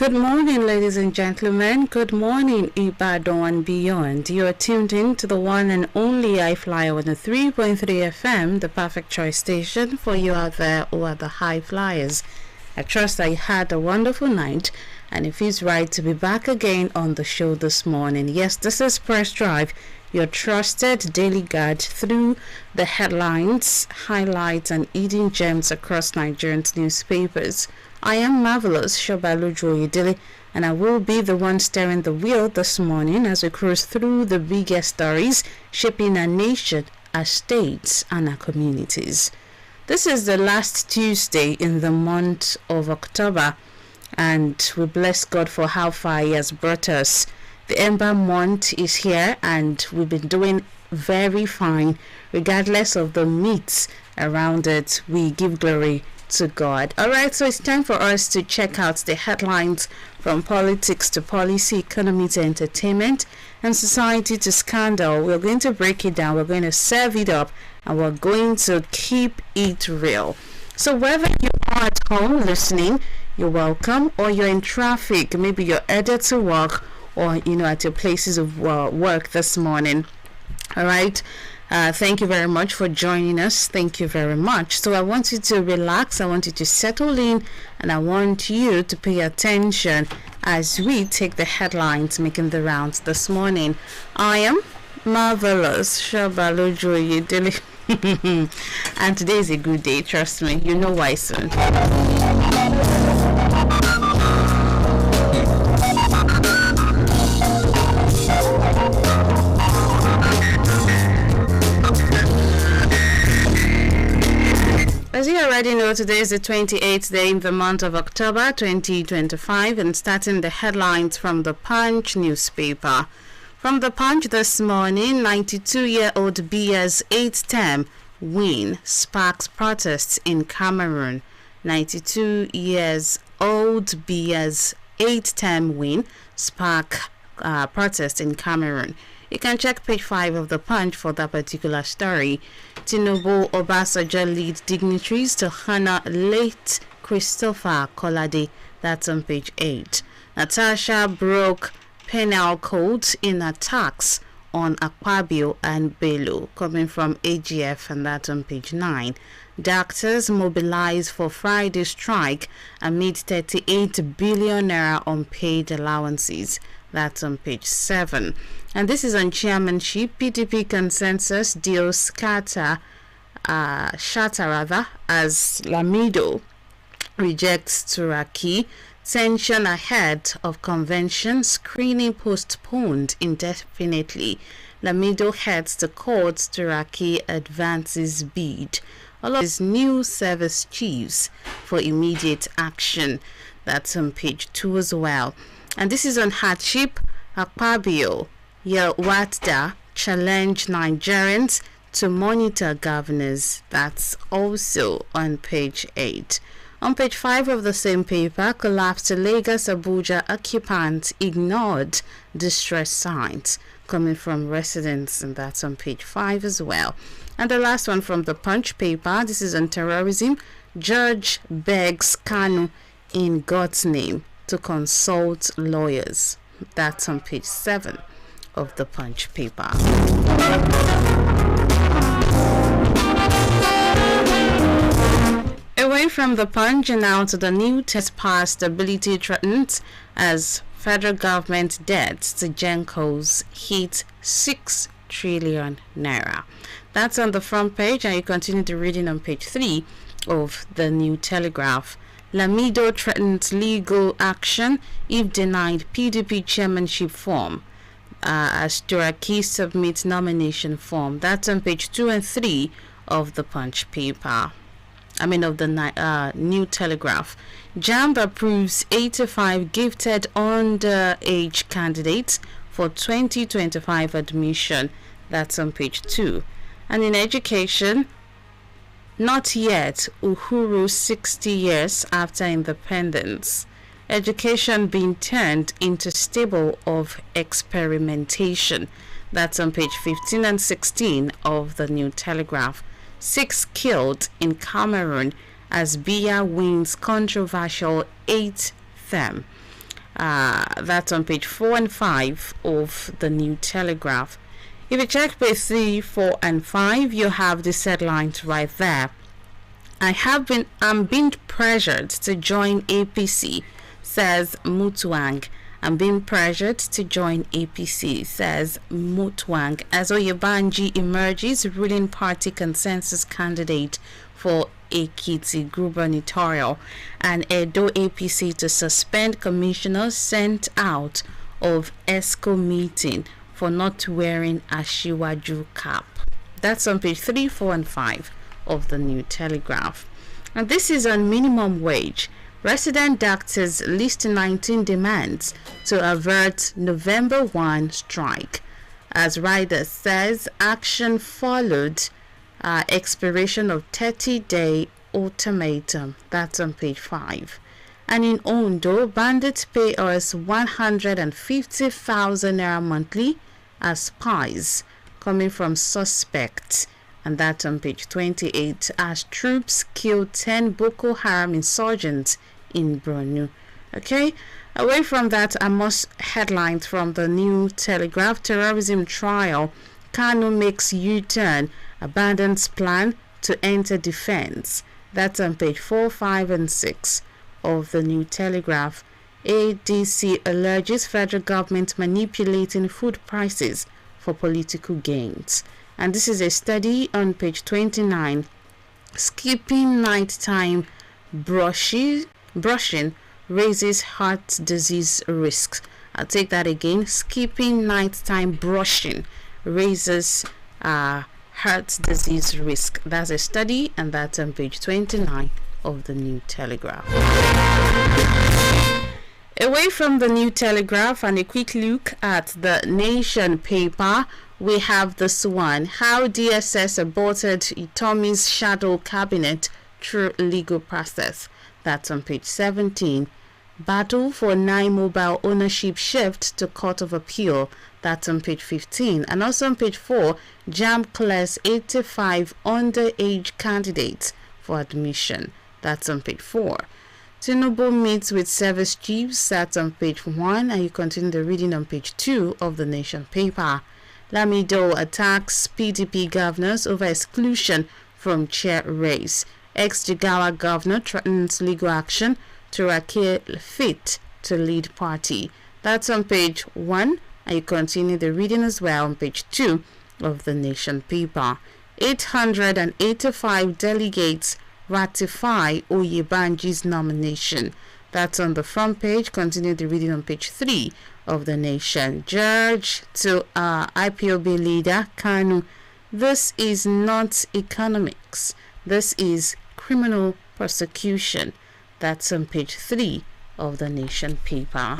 Good morning, ladies and gentlemen. Good morning, IBADAN and beyond. You are tuned in to the one and only I-FLIER on the 3.3 FM, the perfect choice station for you out there who are the high flyers. I trust that you had a wonderful night, and it feels right to be back again on the show this morning. Yes, this is Press Drive, your trusted daily guide through the headlines, highlights, and hidden gems across Nigerian newspapers. I am MARVELLOUS, SOBALOJU, OYEDELE, and I will be the one steering the wheel this morning as we cruise through the biggest stories shaping our nation, our states, and our communities. This is the last Tuesday in the month of October, and we bless God for how far He has brought us. The Ember month is here, and we've been doing very fine. Regardless of the myths around it, we give glory to God. Alright, so it's time for us to check out the headlines from politics to policy, economy to entertainment, and society to scandal. We're going to break it down, we're going to serve it up, and we're going to keep it real. So whether you are at home listening, you're welcome, or you're in traffic, maybe you're headed to work, or at your places of work this morning. Alright, thank you very much for joining us. Thank you very much. So I want you to relax, I want you to settle in, and I want you to pay attention as we take the headlines making the rounds this morning. I am MARVELLOUS, SOBALOJU, OYEDELE. And today is a good day, trust me. You know why soon. As you already know, today is the 28th day in the month of October 2025, and starting the headlines from the Punch newspaper. From the Punch this morning, 92-year-old Biya's 8th-term win sparks protests in Cameroon. 92 years old Biya's 8th-term win spark protests in Cameroon. You can check page 5 of the Punch for that particular story. Tinubu Obasanjo lead dignitaries to honor late Christopher Kolade. That's on page 8. Natasha broke penal codes in attacks on Akpabio and Bello, coming from AGF, and that's on page 9. Doctors mobilize for Friday strike amid 38 billion naira unpaid allowances. That's on page 7. And this is on chairmanship. PDP consensus deals shatter as Lamido rejects Turaki. Tension ahead of convention. Screening postponed indefinitely. Lamido heads to court. Turaki advances bid. All of these new service chiefs for immediate action. That's on page 2 as well. And this is on hardship. Akpabio Yelwatda challenge Nigerians to monitor governors. That's also on page 8. On page 5 of the same paper, collapse to Lagos Abuja occupants ignored distress signs coming from residents, and that's on page 5 as well. And the last one from the Punch paper, this is on terrorism. Judge begs Kanu in God's name to consult lawyers. That's on page 7 of the Punch paper. Away from the Punch and now to the new test pass, stability threatened as federal government debt to Gencos hit 6 trillion naira. That's on the front page, and you continue the reading on page 3 of the New Telegraph. Lamido threatens legal action if denied PDP chairmanship form as Turaki submits nomination form. That's on page 2 and 3 of the Punch paper. Of the New Telegraph. JAMB approves 85 gifted underage candidates for 2025 admission. That's on page 2. And in education, not yet Uhuru 60 years after independence. Education being turned into stable of experimentation. That's on page 15 and 16 of the New Telegraph. 6 killed in Cameroon as Biya wins controversial 8th term. That's on page 4 and 5 of the New Telegraph. If you check page 3, 4 and 5, you have the headlines right there. I'm being pressured to join APC, says Mutwang. I'm being pressured to join APC, says Mutwang, as Oyebanji emerges ruling party consensus candidate for Ekiti gubernatorial, and Edo APC to suspend commissioners sent out of ESCO meeting for not wearing Ashiwaju cap. That's on page 3, 4 and 5 of the New Telegraph. And this is on minimum wage. Resident doctors list 19 demands to avert November 1 strike. As Rider says, action followed expiration of 30-day ultimatum. That's on page 5. And in Ondo, bandits pay us 150,000 naira monthly as spies coming from suspects. And that's on page 28, as troops kill 10 Boko Haram insurgents in Borno. Okay, away from that, I must headlines from the New Telegraph. Terrorism trial. Kanu makes U-turn, abandons plan to enter defense. That's on page 4, 5 and 6 of the New Telegraph. ADC alleges federal government manipulating food prices for political gains. And this is a study on page 29. Skipping nighttime brushing raises heart disease risks. I'll take that again. Skipping nighttime brushing raises heart disease risk. That's a study, and that's on page 29 of the New Telegraph. Away from the New Telegraph and a quick look at the Nation paper, we have this one: how DSS aborted Itomi's shadow cabinet through legal process. That's on page 17. Battle for 9 mobile ownership shift to Court of Appeal. That's on page 15. And also on page 4, JAMB clears 85 underage candidates for admission. That's on page 4. Tinubu meets with service chiefs. That's on page 1. And you continue the reading on page 2 of the Nation paper. Lamido attacks PDP governors over exclusion from chair race. Ex-Jigawa governor threatens legal action to Rakil fit to lead party. That's on page 1, and you continue the reading as well on page 2 of the Nation paper. 885 delegates ratify Oyebanji's nomination. That's on the front page. Continue the reading on page 3 of the Nation. Judge to IPOB leader Kanu: this is not economics. This is criminal prosecution. That's on page 3 of the Nation paper.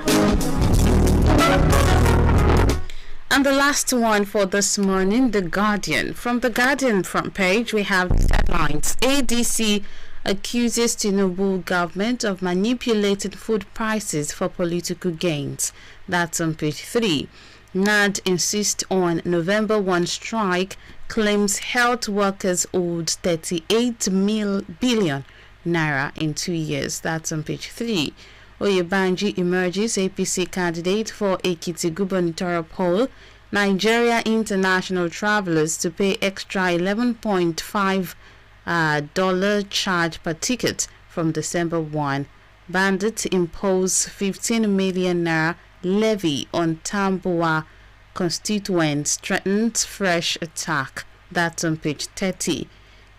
And the last one for this morning, The Guardian. From The Guardian front page, we have headlines: ADC accuses Tinubu government of manipulating food prices for political gains. That's on page 3. NAD insists on November 1 strike, claims health workers owed 38 billion naira in 2 years. That's on page 3. Oyebanji emerges APC candidate for Ekiti gubernatorial poll. Nigeria international travelers to pay extra $11.5 charge per ticket from December 1. Bandits impose 15 million naira levy on Tambuwa constituents, threatens fresh attack. That's on page 30.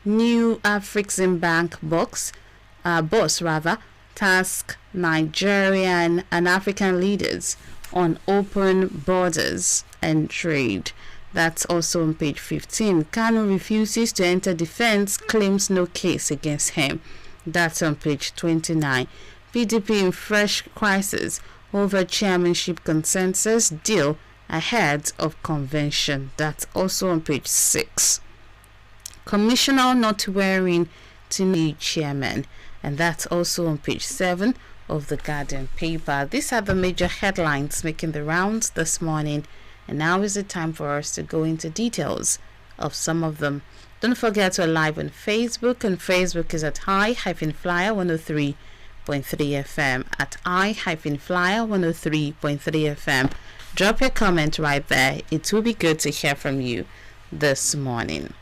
New African Bank boss task Nigerian and African leaders on open borders and trade. That's also on page 15. Kanu refuses to enter defense, claims no case against him. That's on page 29. PDP in fresh crisis over chairmanship consensus deal ahead of convention. That's also on page 6. Commissioner not wearing Tinubu chairman, and that's also on page 7 of the Guardian paper. These are the major headlines making the rounds this morning, and now is the time for us to go into details of some of them. Don't forget we're live on Facebook, and Facebook is at I-FLIER 103.5 FM, at I-FLIER 103.3 FM. Drop your comment right there. It will be good to hear from you this morning.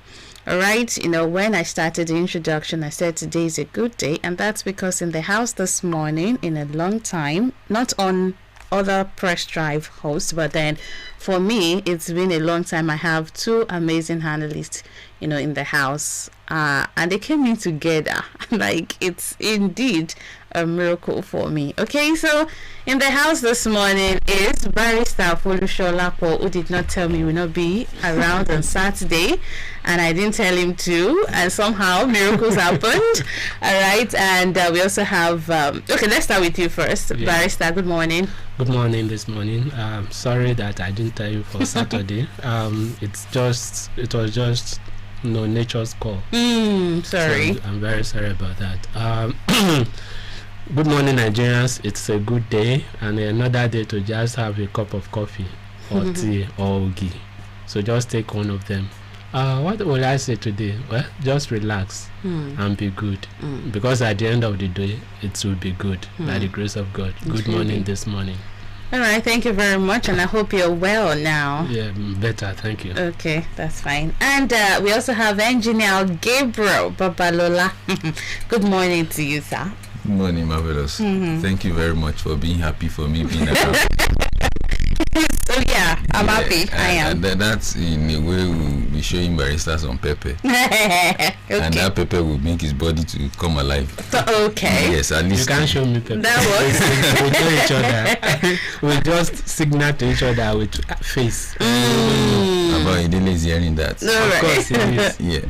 All right, when I started the introduction, I said today is a good day, and that's because in the house this morning, in a long time, not on other press drive hosts, but then for me, it's been a long time. I have two amazing analysts, in the house, and they came in together. Like, it's indeed a miracle for me. Okay, so in the house this morning is Barrister Folusolapo, who did not tell me will not be around on Saturday, and I didn't tell him to, and somehow miracles happened. All right, and we also have okay, let's start with you first. Yeah. Barrister, good morning. Good morning this morning. Sorry that I didn't tell you for Saturday. It was just nature's call. Sorry. So I'm very sorry about that. Good morning, Nigerians. It's a good day and another day to just have a cup of coffee or tea or ogi. So just take one of them. What will I say today? Well, just relax and be good, because at the end of the day, it will be good by the grace of God. Good morning this morning. All right, thank you very much, and I hope you're well now. Yeah, better, thank you. Okay, that's fine. And we also have Engineer Gabriel Babalola. Good morning to you, sir. Good morning, Marvelous. Thank you very much for being happy for me being around. So yeah, I'm happy. I am. And that's in a way we'll be showing Barrister some pepper. Okay. And that pepper will make his body to come alive. Okay. Yes, at least. You can't show me pepper. That works. We know each other. We just signal to each other with face. About Idele is hearing that. Of course it is. Yeah.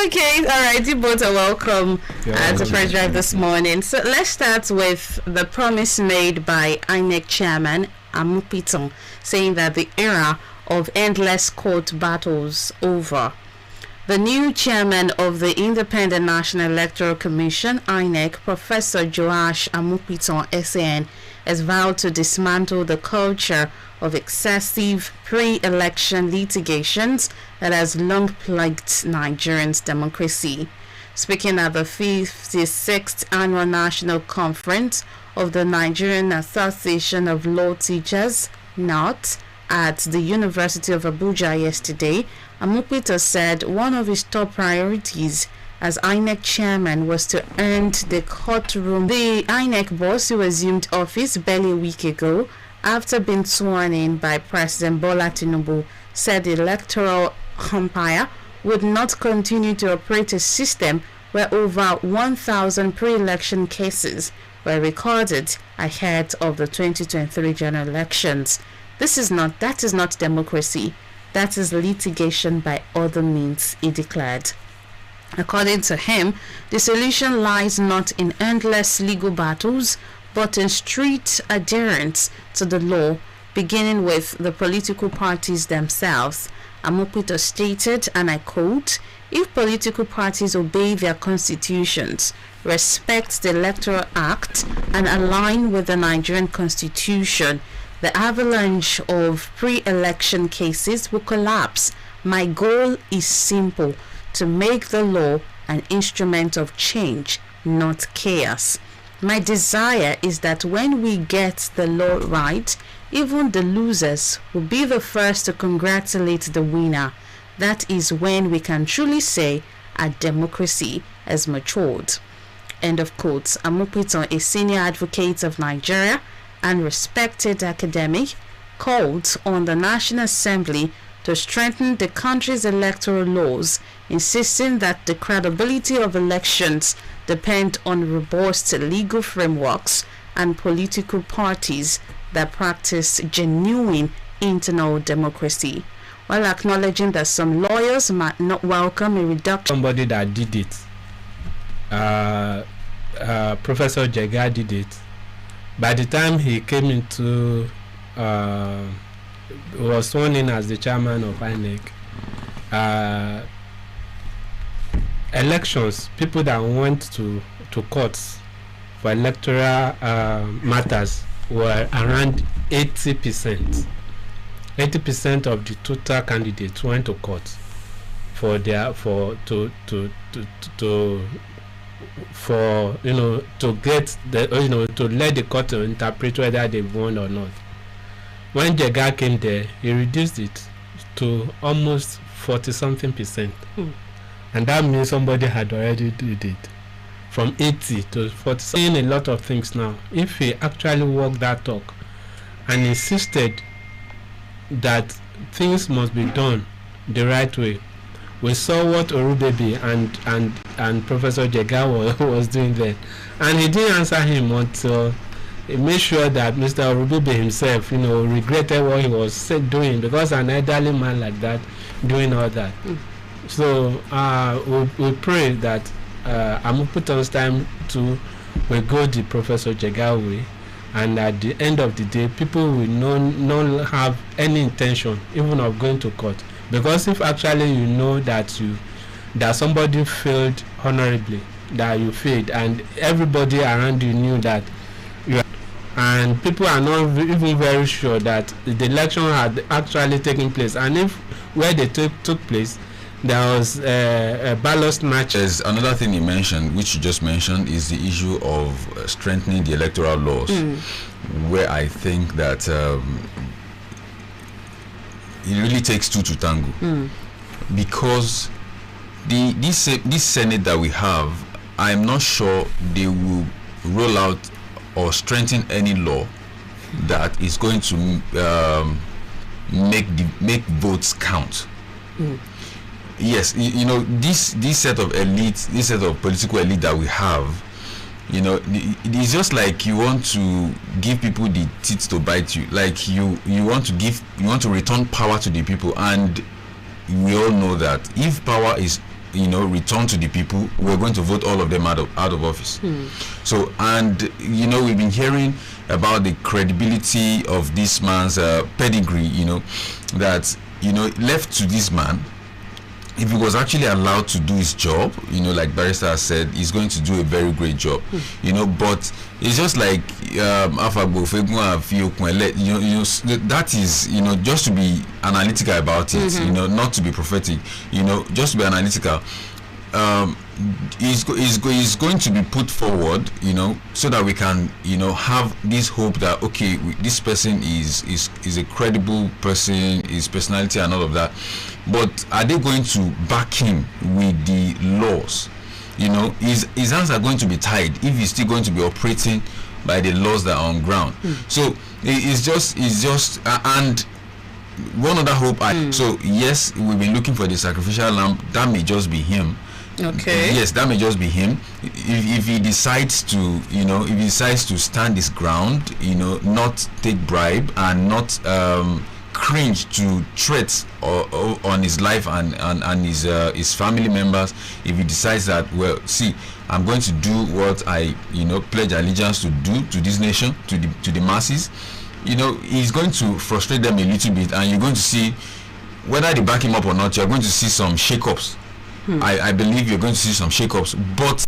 Okay, all right. You both are welcome to Fresh Drive this morning. So let's start with the promise made by INEC Chairman Amupiton, saying that the era of endless court battles over. The new chairman of the Independent National Electoral Commission, INEC, Professor Joash Amupiton, SAN, has vowed to dismantle the culture of excessive pre-election litigations that has long plagued Nigerians' democracy. Speaking at the 56th Annual National Conference of the Nigerian Association of Law Teachers, NAT, at the University of Abuja yesterday, Amupito said one of his top priorities as INEC chairman was to end the courtroom. The INEC boss, who assumed office barely a week ago after being sworn in by President Bola Tinubu, said the electoral umpire would not continue to operate a system where over 1,000 pre-election cases were recorded ahead of the 2023 general elections. That is not democracy. That is litigation by other means, he declared. According to him, the solution lies not in endless legal battles, but in strict adherence to the law, beginning with the political parties themselves. Amupito stated, and I quote, "If political parties obey their constitutions, respect the Electoral Act, and align with the Nigerian Constitution, the avalanche of pre-election cases will collapse. My goal is simple, to make the law an instrument of change, not chaos. My desire is that when we get the law right, even the losers will be the first to congratulate the winner. That is when we can truly say our democracy has matured." End of quote. Amupito, a senior advocate of Nigeria and respected academic, called on the National Assembly to strengthen the country's electoral laws, insisting that the credibility of elections depend on robust legal frameworks and political parties that practice genuine internal democracy, while acknowledging that some lawyers might not welcome a reduction. Somebody that did it, Professor Jega did it. By the time he came into, was sworn in as the chairman of INEC, elections, people that went to courts for electoral matters were around 80%. 80% of the total candidates went to court for for to get the to let the court to interpret whether they won or not. When Jega came there, he reduced it to almost 40-something%, and that means somebody had already did it from 80 to 40. Saying a lot of things now. If he actually walked that talk and insisted that things must be done the right way. We saw what Orubebe and Professor Jega was doing then, and he didn't answer him until he made sure that Mr. Orubebe himself, regretted what he was doing, because an elderly man like that doing all that. So we pray that Amuputon's time to will go the Professor Jega way, and at the end of the day, people will not have any intention even of going to court. Because if actually you know that somebody failed honorably, that you failed, and everybody around you knew that and people are not even very sure that the election had actually taken place, and if where they took place there was a ballot match. There's another thing you mentioned, which you just mentioned, is the issue of strengthening the electoral laws, where I think that it really takes two to tango, because this Senate that we have, I'm not sure they will roll out or strengthen any law that is going to make votes count. Yes, this set of elites, this set of political elite that we have, it's just like you want to give people the teeth to bite you. Like you want to return power to the people, and we all know that if power is returned to the people, we're going to vote all of them out of office. So, and we've been hearing about the credibility of this man's pedigree, that left to this man, if he was actually allowed to do his job, like Barrister has said, he's going to do a very great job. But it's just like that is just to be analytical about it, not to be prophetic, just to be analytical. Is going to be put forward, so that we can, have this hope that okay, this person is a credible person, his personality and all of that. But are they going to back him with the laws? His hands are going to be tied if he's still going to be operating by the laws that are on ground. So it's just and one other hope. So yes, we've been looking for the sacrificial lamb. That may just be him. Okay. Yes, that may just be him. If he decides to, stand his ground, not take bribe and not cringe to threats on his life and his family members. If he decides that, well, see, I'm going to do what I pledge allegiance to do to this nation, to the masses, he's going to frustrate them a little bit, and you're going to see, whether they back him up or not, you're going to see some shake-ups. I believe you're going to see some shake-ups, but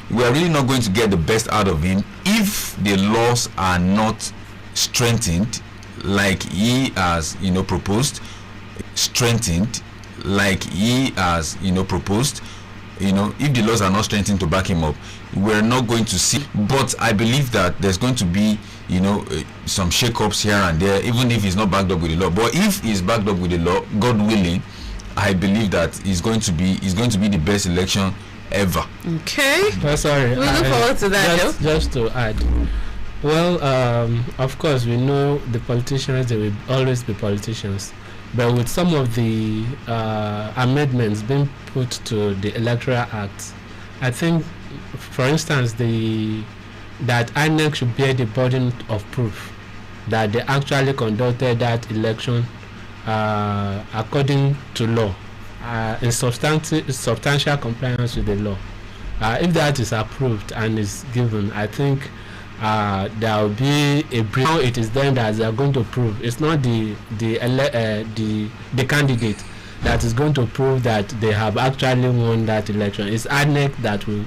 we are really not going to get the best out of him if the laws are not strengthened like he has proposed, if the laws are not strengthened to back him up, we're not going to see. But I believe that there's going to be some shake-ups here and there, even if he's not backed up with the law. But if he's backed up with the law, God willing, I believe that it's going to be the best election ever. Okay. Sorry. We look forward to that. Just to add, well, of course, we know the politicians, they will always be politicians. But with some of the amendments being put to the Electoral Act, I think, for instance, that INEC should bear the burden of proof that they actually conducted that election according to law, in substantial compliance with the law. If that is approved and is given, I think there will be a brief. Now it is then that they are going to prove. It's not the candidate that is going to prove that they have actually won that election. It's INEC that will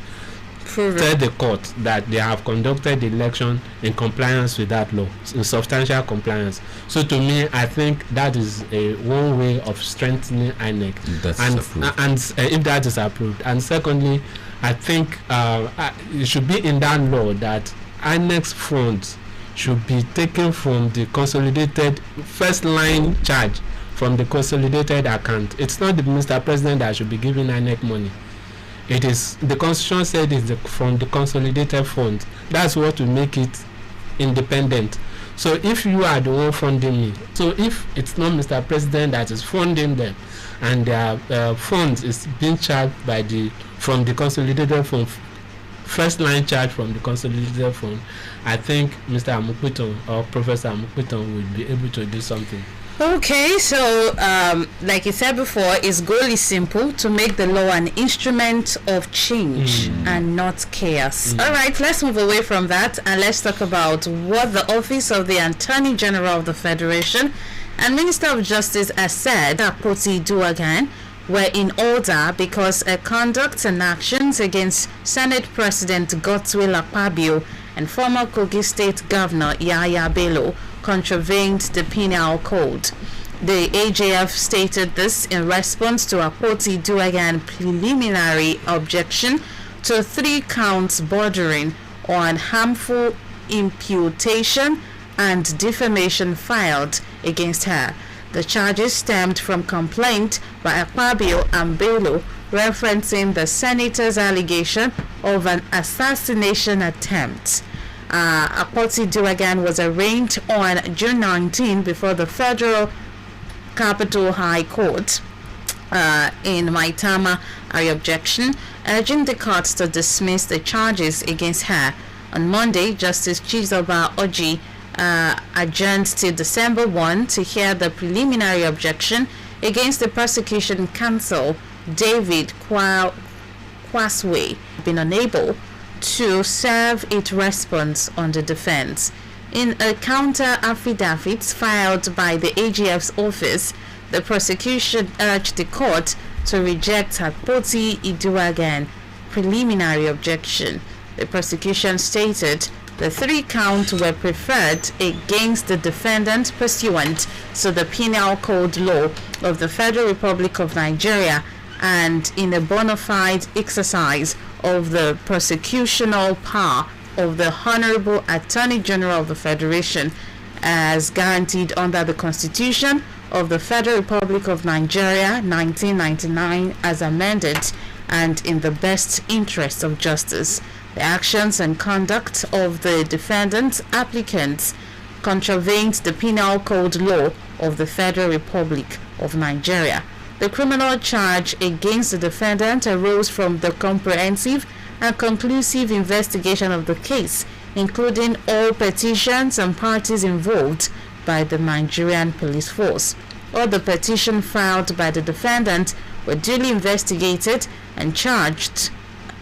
tell the court that they have conducted the election in compliance with that law, in substantial compliance. So to me, I think that is one way of strengthening INEC. And if that is approved. And secondly, I think it should be in that law that INEC funds should be taken from the consolidated first line charge from the consolidated account. It's not the Mr. President that should be giving INEC money. It is the Constitution said it's from the consolidated fund. That's what will make it independent. So if you are the one funding me, so if it's not Mr. President that is funding them, and their funds is being charged from the consolidated fund, first line charge from the consolidated fund, I think Mr. Amukpiton or Professor Amukpiton will be able to do something. Okay, so like you said before, his goal is simple: to make the law an instrument of change and not chaos. All right, let's move away from that and let's talk about what the Office of the Attorney General of the Federation and Minister of Justice has said that Poti Duagan were in order because her conduct and actions against Senate President Godswill Akpabio and former Kogi State Governor Yahaya Bello contravened the Penal Code. The AJF stated this in response to a Poti Duagan preliminary objection to 3 counts bordering on harmful imputation and defamation filed against her. The charges stemmed from complaint by Akpabio and Bello referencing the senator's allegation of an assassination attempt. Poti Duagan was arraigned on June 19 before the Federal Capital High Court in Maitama, her objection, urging the court to dismiss the charges against her. On Monday, Justice Chizoba Oji adjourned till December 1 to hear the preliminary objection against the prosecution counsel David Kwaswe, been unable to serve its response on the defense. In a counter affidavit filed by the AGF's office, the prosecution urged the court to reject Poti Duagan preliminary objection. The prosecution stated the 3 counts were preferred against the defendant pursuant to the Penal Code law of the Federal Republic of Nigeria and in a bona fide exercise of the prosecutorial power of the Honorable Attorney General of the Federation as guaranteed under the Constitution of the Federal Republic of Nigeria 1999 as amended and in the best interest of justice. The actions and conduct of the defendant applicants contravened the Penal Code law of the Federal Republic of Nigeria. The criminal charge against the defendant arose from the comprehensive and conclusive investigation of the case, including all petitions and parties involved by the Nigerian police force. All the petitions filed by the defendant were duly investigated and charges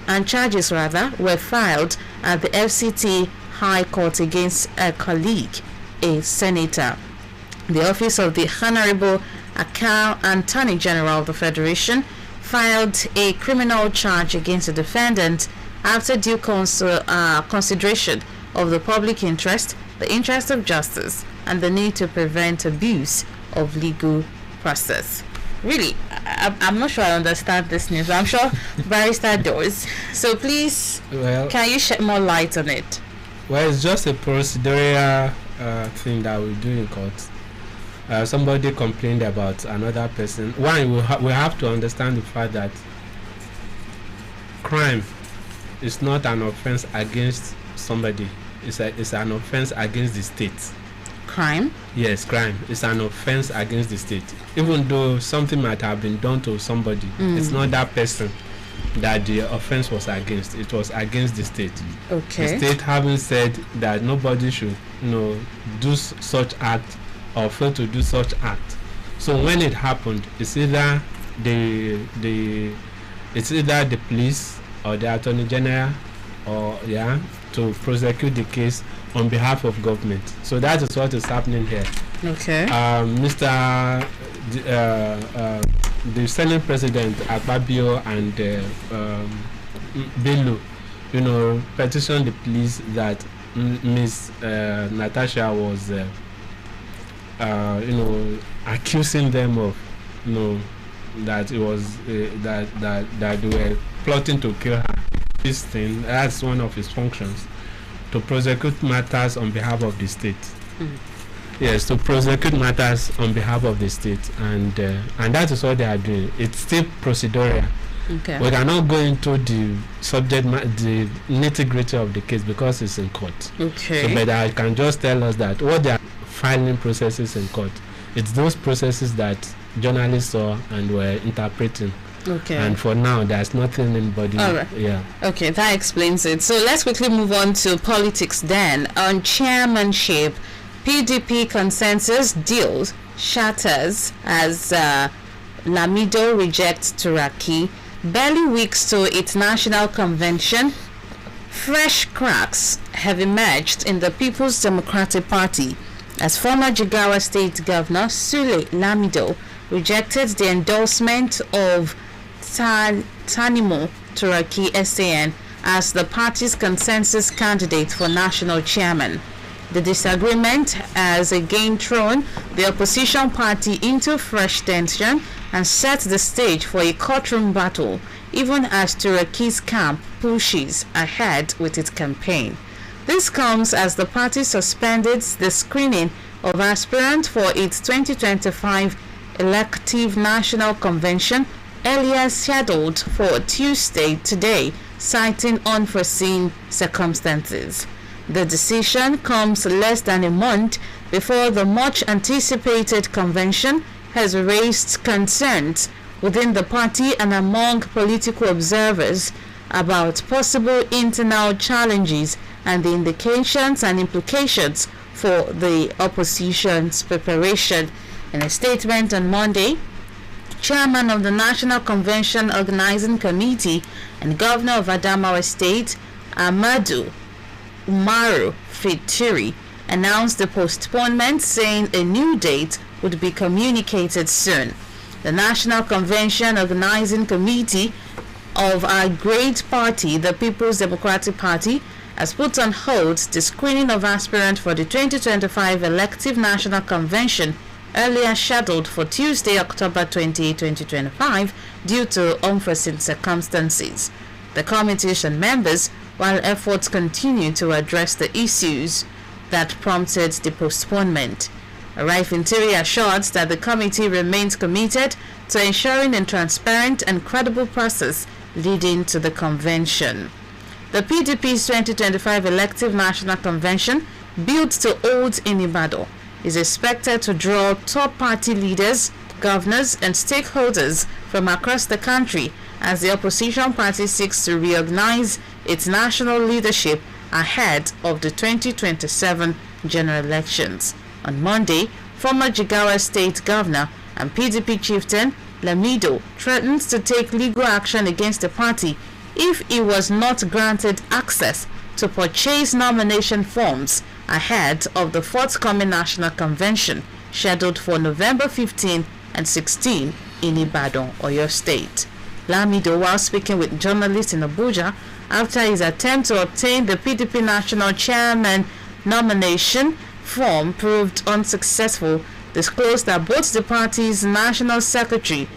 were filed at the FCT High Court against a colleague, a senator. The Office of the Honorable Attorney General of the Federation filed a criminal charge against the defendant after due consideration of the public interest, the interest of justice, and the need to prevent abuse of legal process. Really, I'm not sure I understand this news, but I'm sure Barrister does. So please, can you shed more light on it? Well, it's just a procedural thing that we do in court. Somebody complained about another person. One, we have to understand the fact that crime is not an offense against somebody. It's an offense against the state. Crime? Yes, crime is an offense against the state. Even though something might have been done to somebody, it's not that person that the offense was against. It was against the state. Okay. The state having said that nobody should, do such act or fail to do such act. So when it happened, it's either the police or the Attorney General or to prosecute the case on behalf of government. So that is what is happening here. Okay. The Senate President Akpabio and Bello, petitioned the police that Miss Natasha was, accusing them of, that it was that they were plotting to kill her. this thing, that's one of his functions, to prosecute matters on behalf of the state. Yes, to prosecute matters on behalf of the state, and that is what they are doing. It's still procedural. Okay. We cannot go into the the nitty-gritty of the case because it's in court. Okay. So, but I can just tell us that what they are filing processes in court, it's those processes that journalists saw and were interpreting. Okay. And for now, there's nothing in body. All right. Yeah. Okay, that explains it. So let's quickly move on to politics then. On chairmanship, PDP consensus deal shatters as Lamido rejects Turaki. Barely weeks to its national convention, fresh cracks have emerged in the People's Democratic Party as former Jigawa State Governor Sule Lamido rejected the endorsement of Tanimo Turaki SAN as the party's consensus candidate for national chairman. The disagreement has again thrown the opposition party into fresh tension and set the stage for a courtroom battle, even as Turaki's camp pushes ahead with its campaign. This comes as the party suspended the screening of aspirants for its 2025 elective national convention, earlier scheduled for Tuesday today, citing unforeseen circumstances. The decision comes less than a month before the much anticipated convention has raised concerns within the party and among political observers about possible internal challenges and the indications and implications for the opposition's preparation. In a statement on Monday, Chairman of the National Convention Organizing Committee and Governor of Adamawa State, Umaru Fitiri, announced the postponement, saying a new date would be communicated soon. The National Convention Organizing Committee of our great party, the People's Democratic Party, has put on hold the screening of aspirants for the 2025 elective National Convention, earlier scheduled for Tuesday, October 28, 2025, due to unforeseen circumstances. The committee's members, while efforts continue to address the issues that prompted the postponement. Fintiri assured that the committee remains committed to ensuring a transparent and credible process leading to the convention. The PDP's 2025 elective national convention, built to hold in Ibadan, is expected to draw top party leaders, governors, and stakeholders from across the country as the opposition party seeks to reorganize its national leadership ahead of the 2027 general elections. On Monday, former Jigawa State Governor and PDP chieftain Lamido threatens to take legal action against the party if he was not granted access to purchase nomination forms ahead of the forthcoming national convention scheduled for November 15 and 16 in Ibadan, Oyo State. Lamido, while speaking with journalists in Abuja after his attempt to obtain the PDP national chairman nomination form proved unsuccessful, disclosed that both the party's national secretary,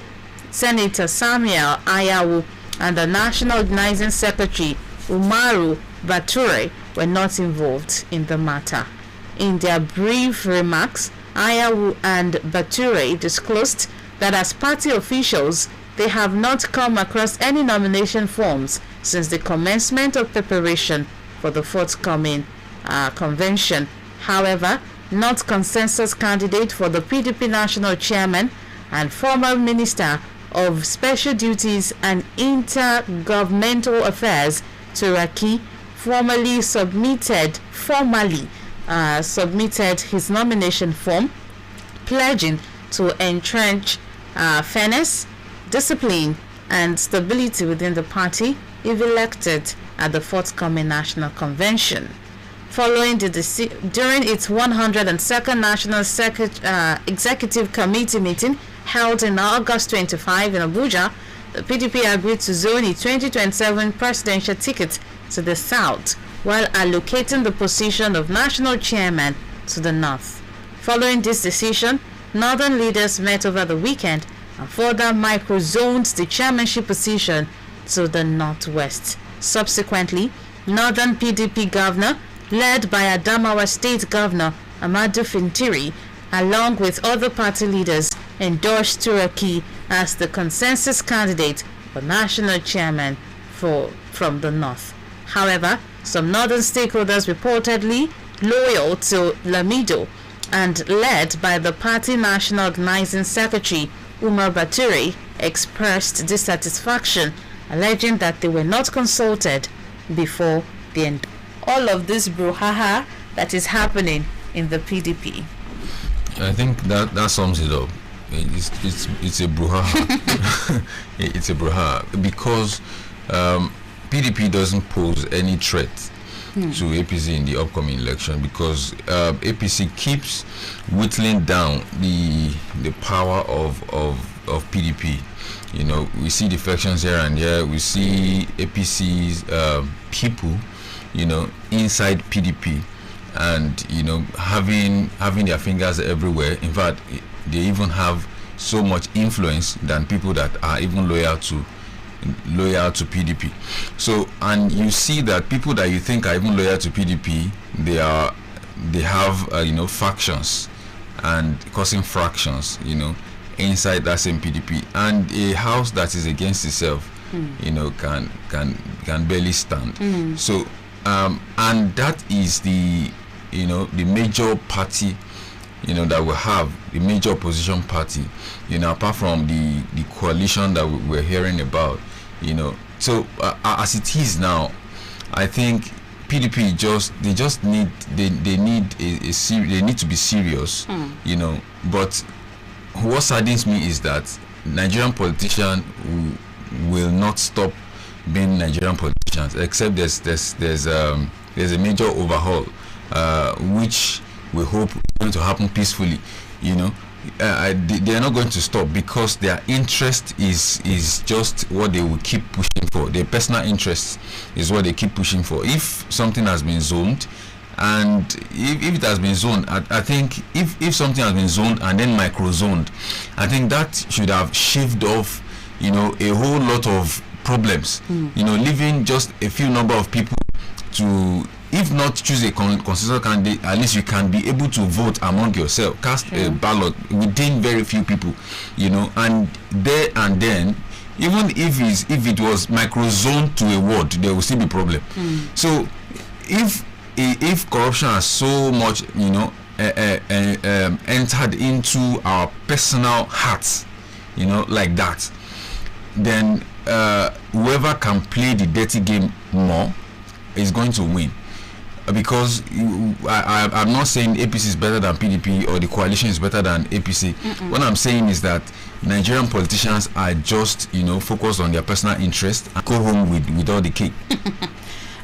Senator Samuel Ayawu, and the national organizing secretary, Umaru Bature, were not involved in the matter. In their brief remarks, Ayawu and Bature disclosed that as party officials, they have not come across any nomination forms since the commencement of preparation for the forthcoming convention. However, not consensus candidate for the PDP national chairman and former minister of special duties and intergovernmental affairs, Turaki, formally submitted his nomination form, pledging to entrench fairness, discipline, and stability within the party if elected at the forthcoming national convention. Following during its 102nd National Executive Committee meeting held in August 25 in Abuja, the PDP agreed to zone its 2027 presidential ticket to the south while allocating the position of national chairman to the north. Following this decision, northern leaders met over the weekend and further micro-zoned the chairmanship position to the northwest. Subsequently, Northern PDP governor, led by Adamawa State Governor Amadou Fintiri, along with other party leaders, endorsed Turaki as the consensus candidate for national chairman from the north. However, some northern stakeholders reportedly loyal to Lamido and led by the party national organizing secretary Umar Baturi expressed dissatisfaction, alleging that they were not consulted before the end. All of this brouhaha that is happening in the PDP. I think that sums it up. It's a brouhaha. It's a brouhaha because PDP doesn't pose any threat to APC in the upcoming election, because APC keeps whittling down the power of PDP. You know, we see defections here and there. We see APC's people, you know, inside PDP, and you know, having their fingers everywhere. In fact, they even have so much influence than people that are even loyal to PDP. So, and you see that people that you think are even loyal to PDP, they have you know, factions and causing fractions, you know, inside that same PDP. And a house that is against itself, you know, can barely stand. So and that is the, you know, the major party, you know, that we have, the major opposition party, you know, apart from the coalition that we're hearing about, you know. So as it is now, I think PDP they need to be serious, you know. But what saddens me is that Nigerian politicians will not stop being Nigerian politicians, except there's a major overhaul, which we hope is going to happen peacefully, you know. They are not going to stop, because their interest is just what they will keep pushing for. Their personal interest is what they keep pushing for. If something has been zoned, and if it has been zoned, I think if something has been zoned and then micro-zoned, I think that should have shaved off, you know, a whole lot of problems, you know, leaving just a few number of people to, if not choose a consensus candidate, at least you can be able to vote among yourself, cast a ballot within very few people, you know. And there and then, even if it was micro-zoned to a ward, there will still be problem. So if corruption has so much, you know, entered into our personal hearts, you know, like that, then whoever can play the dirty game more is going to win. Because I'm not saying APC is better than PDP or the coalition is better than APC. What I'm saying is that Nigerian politicians are just, you know, focused on their personal interest and go home with all the cake.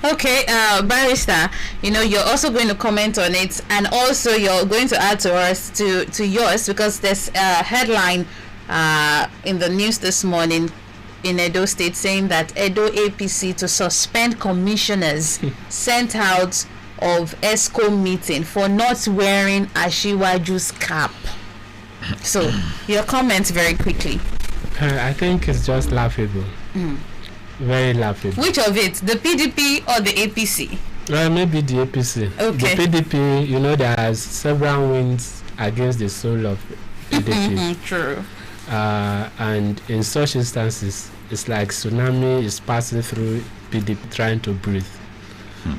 Okay, Barrister, you know, you're also going to comment on it, and also you're going to add to us to yours, because there's a headline in the news this morning in Edo State saying that Edo APC to suspend commissioners sent out of ESCO meeting for not wearing Ashiwaju's cap. So, your comments very quickly. I think it's just laughable. Very laughable. Which of it? The PDP or the APC? Well, maybe the APC. Okay. The PDP, you know, there are several wins against the soul of PDP. True. And in such instances, it's like tsunami is passing through PDP trying to breathe.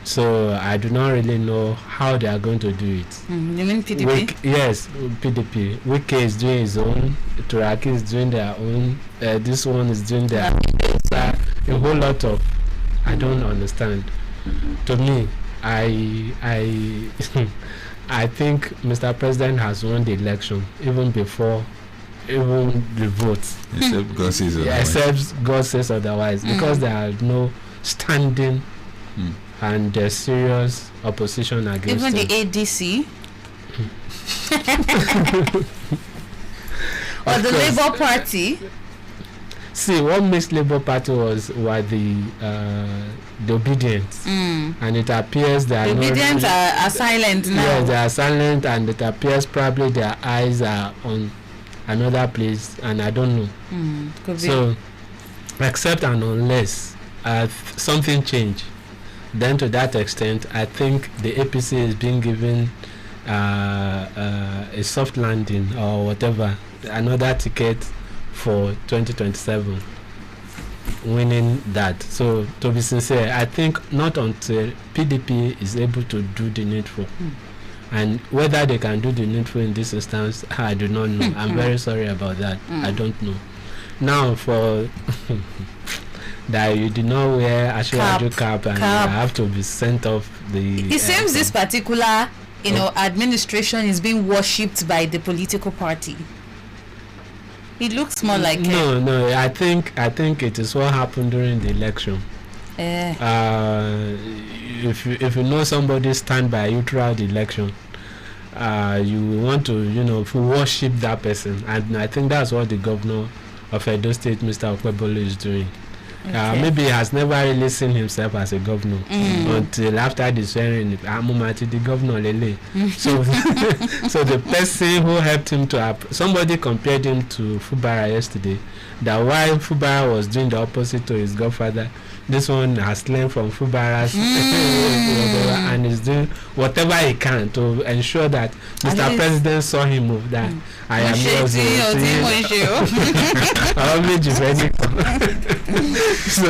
So I do not really know how they are going to do it. You mean PDP? Yes, PDP. Wike is doing his own. Turaki is doing their own. This one is doing their own. A whole lot of, I don't understand. To me, I I think Mr. President has won the election even before even the votes. Except God says otherwise. Except God says otherwise, because there are no standing and there's serious opposition against even him. the ADC or the Labour Party. See, what makes Labour Party were the obedient, and it appears they are the obedient are silent now. Yes, they are silent, and it appears probably their eyes are on another place, and I don't know. Could be. So, except and unless something changed, then to that extent, I think the APC is being given a soft landing or whatever, another ticket for 2027, winning that. So to be sincere, I think not until PDP is able to do the needful, and whether they can do the needful in this instance, I do not know. I'm very sorry about that. I don't know. Now for that you did not wear Ashwaju cap and you have to be sent off the. It seems this particular, administration is being worshipped by the political party. It looks more like no. I think it is what happened during the election. If you know somebody stand by you throughout the election, you want to worship that person, and I think that's what the governor of Edo State, Mr. Okwebolo, is doing. Maybe he has never really seen himself as a governor until after the swearing. The governor Lele. So the person who helped him somebody compared him to Fubara yesterday, that while Fubara was doing the opposite to his godfather, this one has learned from Fubara's and is doing whatever he can to ensure that Mr. President saw him move, that I am yours. So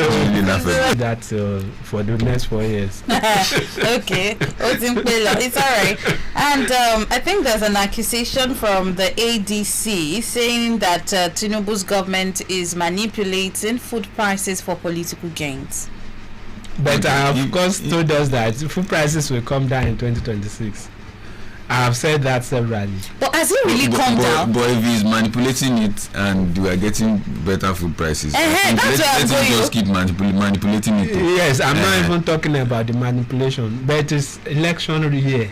that for the next 4 years. Okay, it's all right. And I think there's an accusation from the ADC saying that Tinubu's government is manipulating food prices for political gains. But of course told us that food prices will come down in 2026. I have said that severally. But has it really come down? But if he's manipulating it and we are getting better food prices, let's just keep manipulating it. Yes, I'm not even talking about the manipulation, but it's election year.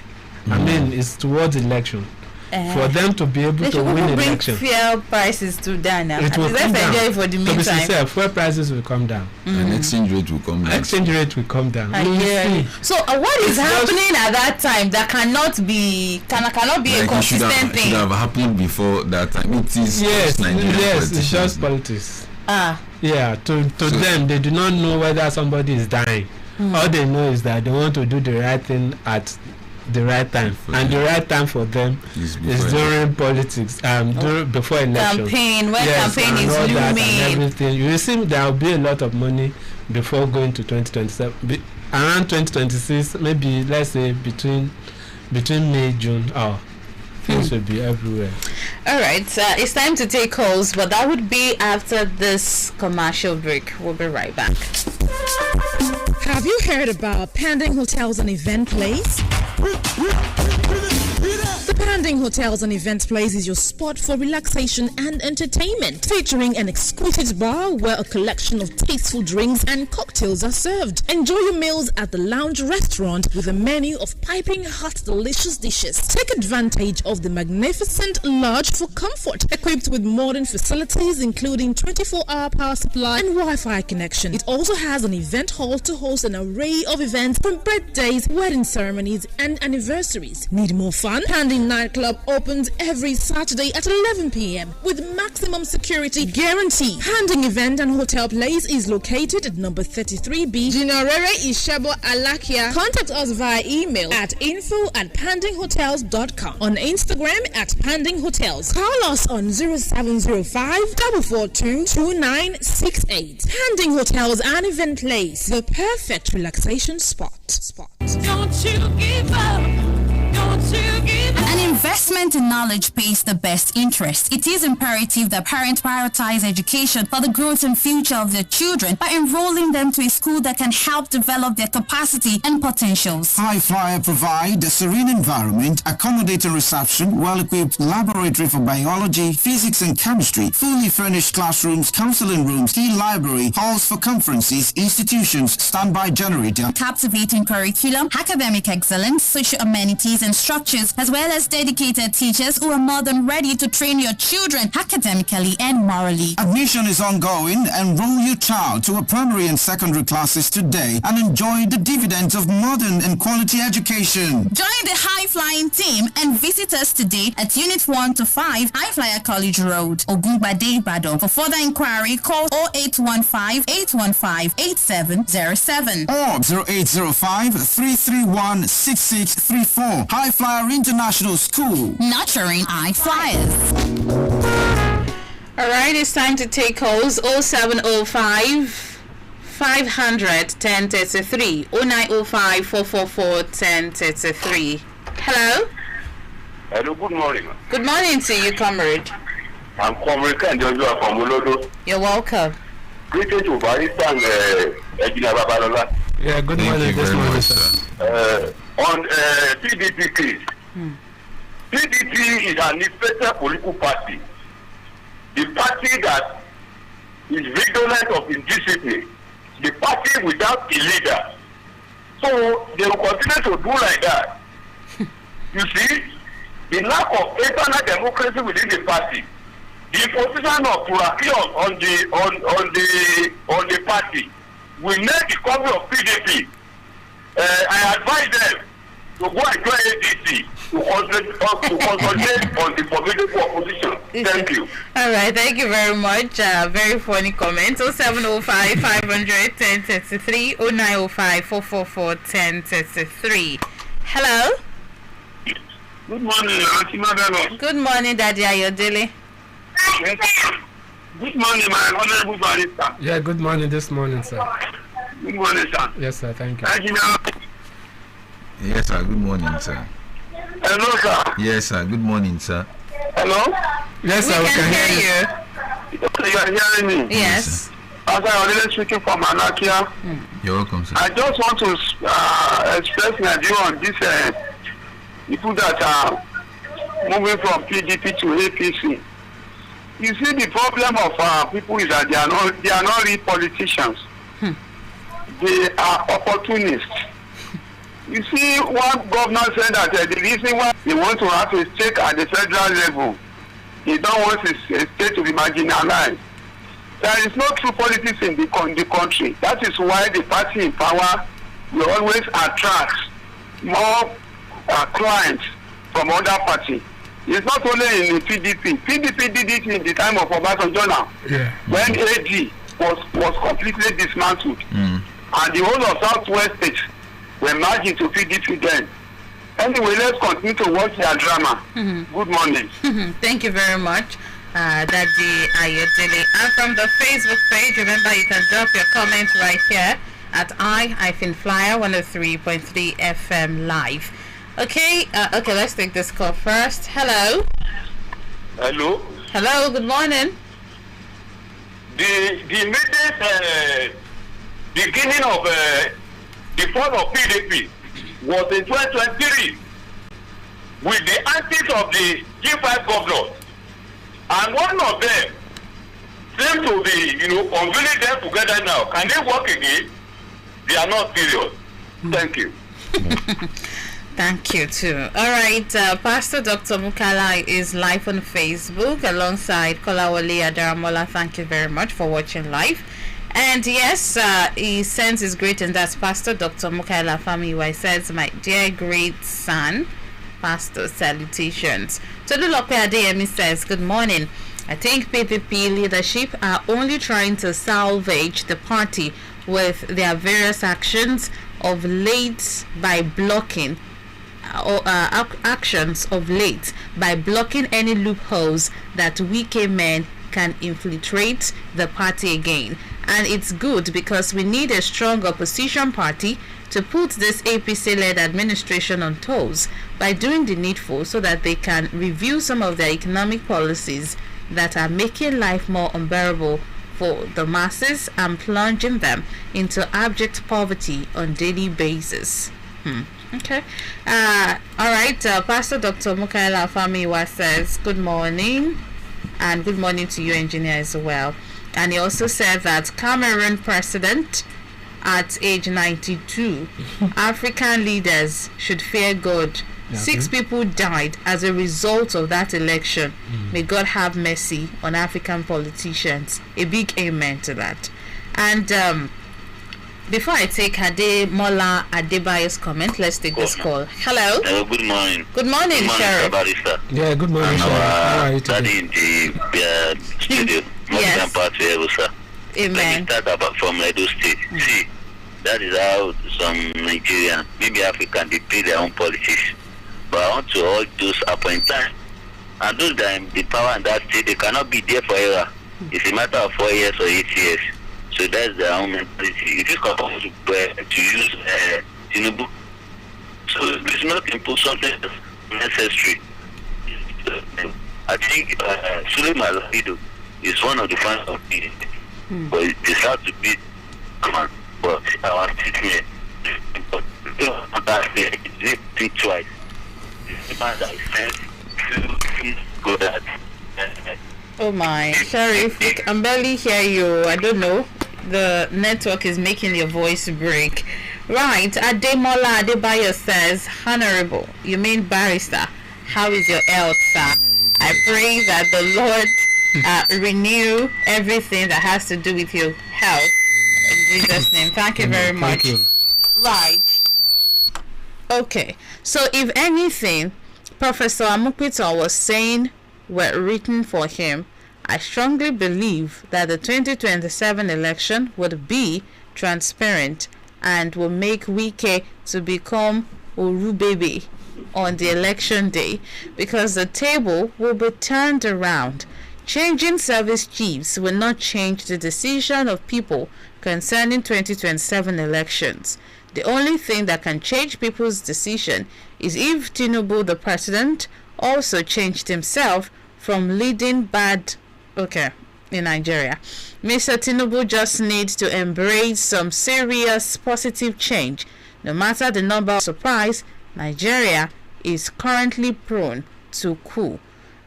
I mean, it's towards election. For them to be able to win election, fuel prices to down now. It will come down. For the to be sincere, fuel prices will come down. And exchange rate will come down. So what is happening at that time that cannot be a consistent thing? It should have happened before that time. It is it's just politics. Yeah, to them, they do not know whether somebody is dying. All they know is that they want to do the right thing at the right time, and the right time for them is during politics, before election. Campaign is looming. And everything. You see, there will be a lot of money before going to 2027. Around 2026, maybe let's say between May, June, things will be everywhere. All right, it's time to take calls, but that would be after this commercial break. We'll be right back. Have you heard about Pending Hotels and Event Place? The Pending Hotels and Event Place is your spot for relaxation and entertainment, featuring an exquisite bar where a collection of tasteful drinks and cocktails are served. Enjoy your meals at the lounge restaurant with a menu of piping hot delicious dishes. Take advantage of the magnificent lodge for comfort, equipped with modern facilities including 24-hour power supply and Wi-Fi connection. It also has an event hall to host an array of events from birthdays, wedding ceremonies and anniversaries. Need more fun? Pending Nightclub opens every Saturday at 11 p.m. with maximum security guarantee. Pending Event and Hotel Place is located at number 33B, Jinarere Ishebo Alakia. Contact us via email at info@pendinghotels.com, on Instagram at Pending Hotels. Call us on 0705 442 2968. Pending Hotels and Event Place, the perfect relaxation spot. Don't you give up. Don't you give up. An investment in knowledge pays the best interest. It is imperative that parents prioritize education for the growth and future of their children by enrolling them to a school that can help develop their capacity and potentials. I-FLIER provide a serene environment, accommodating reception, well-equipped laboratory for biology, physics and chemistry, fully furnished classrooms, counseling rooms, e-library, halls for conferences, institutions, standby generator, Captivating curriculum, academic excellence, social amenities and structures, as well as dedicated dedicated teachers who are more than ready to train your children academically and morally. Admission is ongoing. Enroll your child to a primary and secondary classes today and enjoy the dividends of modern and quality education. Join the high-flying team and visit us today at Unit 1 to 5, I-FLIER College Road, Ogungbade, Ibadan. For further inquiry, call 0815-815-8707 or 0805-331-6634. I-FLIER International School. Nurturing I-FLIERs. All right, it's time to take calls. 0705 500 1033 0905 444 1033. Hello. Hello, good morning. Good morning to you, comrade. I'm Comrade Joshua from Olodo. You're welcome. Greetings to Barista and Ejina Babalola. Yeah, good Thank morning. you This very morning, much, sir. sir. On PDP case, PDP is an effective political party. The party that is vigilant of indiscipline. The party without a leader. So they will continue to do like that. You see, the lack of internal democracy within the party, the position of Turaki on the party will make the cover of PDP. I advise them to go and join ADC to concentrate on the formidable opposition. Thank you. All right, thank you very much. Very funny comment. 0705 500 1033 0905 444 1033. Hello. Good morning, Auntie Marvellous. Good morning, Daddy Ayodele. Good morning, my honorable barrister. Yeah, good morning this morning, sir. Good morning, sir. Yes, sir. Thank you. Yes, sir. Good morning, sir. Hello, sir. Yes, sir. Good morning, sir. Hello? Yes, sir. We can hear you. Okay, you are hearing me? Yes. As I already speaking from Anakia, You're welcome, sir. I just want to express my view on this people that are moving from PDP to APC. You see, the problem of people is that they are not real politicians. They are opportunists. You see, one governor said that the reason why they want to have a stake at the federal level, they don't want a state to be marginalized. There is no true politics in the country. That is why the party in power will always attract more clients from other parties. It's not only in the PDP. PDP did it in the time of Obasanjo now, when AG was completely dismantled. And the whole of Southwest states were merged into PDP then. Anyway, let's continue to watch their drama. Good morning. Thank you very much, Daddy Ayodele. And from the Facebook page, remember you can drop your comments right here at I-FLIER 103.3 FM live. Okay, let's take this call first. Hello. Hello. Hello, good morning. The immediate beginning of the fall of PDP was in 2023 with the antics of the G5 governors, and one of them seems to be, convening them together now. Can they work again? They are not serious. Thank you. Thank you too. All right, Pastor Dr. Mukala is live on Facebook alongside Kolawole Adaramola. Thank you very much for watching live. And yes, he sends his greeting. That's Pastor Dr. Mukala Famiwa. He says, "My dear great son, Pastor, salutations." Tolulope Adeyemi says, "Good morning. I think PPP leadership are only trying to salvage the party with their various actions of late by blocking actions of late by blocking any loopholes that wicked men can infiltrate the party again. And it's good because we need a strong opposition party to put this APC-led administration on toes by doing the needful so that they can review some of their economic policies that are making life more unbearable for the masses and plunging them into abject poverty on daily basis." Okay. All right. Pastor Dr. Mukaila Famiwa says, "Good morning," and good morning to you, engineer, as well. And he also said that Cameroon president at age 92, African leaders should fear God 6 people died as a result of that election. May God have mercy on African politicians. A big amen to that. And before I take Ademola Adebayo's comment, let's take this call. Hello. Good morning. Good morning, Sheriff. Yeah, good morning, Sheriff. How are you today? In the studio. Yes. Amen. Let me start about from Edo State. See, that is how some Nigerians, maybe African, they play their own politics. But I want to hold those appointments. And those that in the power in that state, they cannot be there forever. It's a matter of 4 years or 8 years. So that's their own mentality. It is supposed to use Tinubu. So it's not impose something that's necessary. I think Suleiman Lahido is one of the fans of the but it has to be command. But our statement, they think twice. The man that is sent to go that. Oh my, Sheriff, I can barely hear you. I don't know. The network is making your voice break. Right, Ademola Adebayo says, Honorable, you mean barrister. How is your health, sir? I pray that the Lord renew everything that has to do with your health. In Jesus' name. Thank you very much. Thank you. Right. Okay. So if anything, Professor Amukpito was saying were written for him, I strongly believe that the 2027 election would be transparent and will make Wike to become Urubebe on the election day, because the table will be turned around. Changing service chiefs will not change the decision of people concerning 2027 elections. The only thing that can change people's decision is if Tinubu, the president, also changed himself from leading bad in Nigeria. Mr. Tinubu just needs to embrace some serious positive change. No matter the number of surprise, Nigeria is currently prone to coup.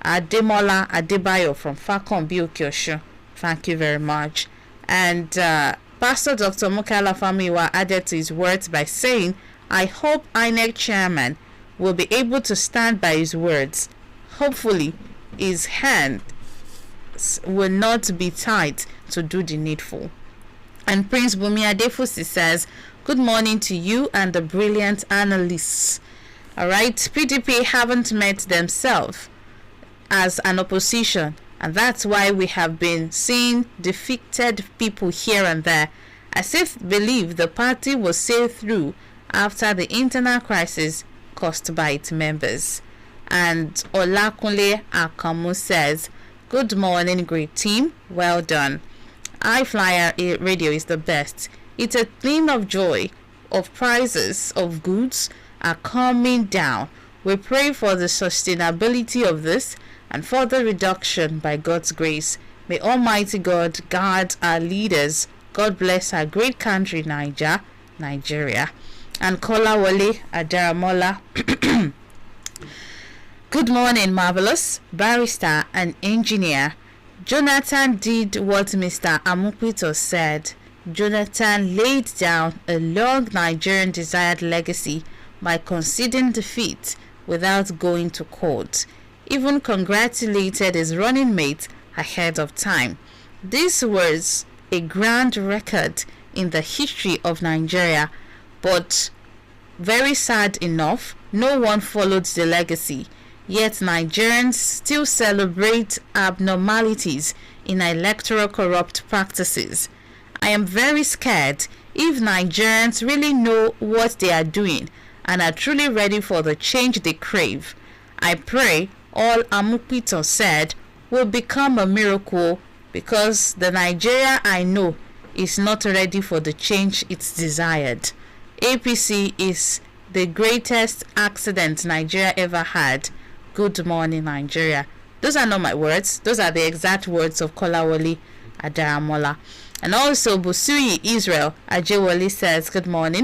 Ademola Adebayo from Fakombi Okyosho. Thank you very much. And Pastor Dr. Mukala Famiwa added to his words by saying, I hope INEC chairman will be able to stand by his words. Hopefully, his hand will not be tight to do the needful. And Prince Bumi Adefusi says, good morning to you and the brilliant analysts. All right, PDP haven't met themselves as an opposition, and that's why we have been seeing defeated people here and there. I still believe the party will sail through after the internal crisis caused by its members. And Olakunle Akamu says, good morning, great team. Well done. I-FLIER radio is the best. It's a theme of joy. Of prices of goods are coming down. We pray for the sustainability of this and further reduction by God's grace. May Almighty God guard our leaders. God bless our great country, Nigeria. And Kolawole Adaramola. Good morning, Marvelous, barrister and engineer. Jonathan did what Mr. Amukpito said. Jonathan laid down a long Nigerian desired legacy by conceding defeat without going to court. Even congratulated his running mate ahead of time. This was a grand record in the history of Nigeria, but very sad enough, no one followed the legacy. Yet Nigerians still celebrate abnormalities in electoral corrupt practices. I am very scared if Nigerians really know what they are doing and are truly ready for the change they crave. I pray all Amukpito said will become a miracle, because the Nigeria I know is not ready for the change it's desired. APC is the greatest accident Nigeria ever had. Good morning, Nigeria. Those are not my words. Those are the exact words of Kolawole Adaramola. And also Busui Israel Ajewole says, good morning.